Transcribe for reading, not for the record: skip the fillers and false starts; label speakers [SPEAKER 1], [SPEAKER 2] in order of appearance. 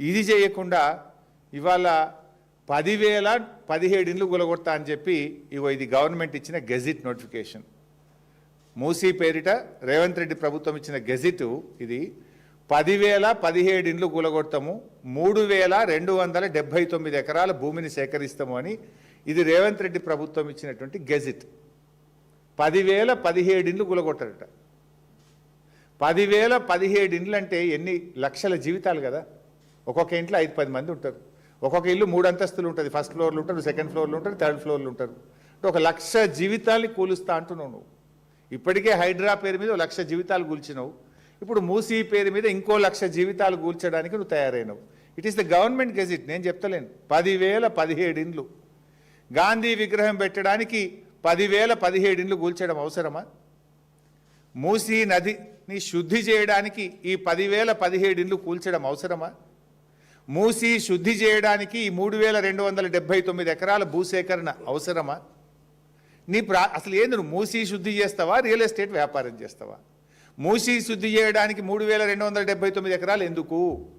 [SPEAKER 1] ఇది చేయకుండా ఇవాళ 10,017 ఇండ్లు కూలగొడతా అని చెప్పి ఇది గవర్నమెంట్ ఇచ్చిన గెజిట్ నోటిఫికేషన్. మూసీ పేరిట రేవంత్ రెడ్డి ప్రభుత్వం ఇచ్చిన గెజిట్ ఇది. 10,017 ఇండ్లు కూలగొడతాము, 3,279 ఎకరాల భూమిని సేకరిస్తాము అని ఇది రేవంత్ రెడ్డి ప్రభుత్వం ఇచ్చినటువంటి గెజిట్. 10,017 ఇండ్లు కూలగొట్టారట. 10,017 ఇండ్లు అంటే ఎన్ని లక్షల జీవితాలు కదా. ఒక్కొక్క ఇంట్లో 5-10 మంది ఉంటారు. ఒక్కొక్క ఇల్లు 3 అంతస్తులు ఉంటుంది. ఫస్ట్ ఫ్లోర్లు ఉంటారు, సెకండ్ ఫ్లోర్లు ఉంటారు, థర్డ్ ఫ్లోర్లు ఉంటారు. 1,00,000 జీవితాల్ని కూలుస్తా అంటున్నావు నువ్వు. ఇప్పటికే హైడ్రా పేరు మీద 1,00,000 జీవితాలు కూల్చినావు. ఇప్పుడు మూసీ పేరు మీద ఇంకో 1,00,000 జీవితాలు కూల్చడానికి నువ్వు తయారైనవు. It is the government gazette, నేను చెప్తలేను. 10,017 ఇండ్లు. గాంధీ విగ్రహం పెట్టడానికి 10,017 ఇండ్లు కూల్చడం అవసరమా? మూసీ నదిని శుద్ధి చేయడానికి ఈ 10,017 ఇండ్లు కూల్చడం అవసరమా? మూసీ శుద్ధి చేయడానికి ఈ 3,279 ఎకరాల భూసేకరణ అవసరమా? అసలు ఏంది, నువ్వు మూసీ శుద్ధి చేస్తావా, రియల్ ఎస్టేట్ వ్యాపారం చేస్తావా? మూసీ శుద్ధి చేయడానికి 3,279 ఎకరాలు ఎందుకు?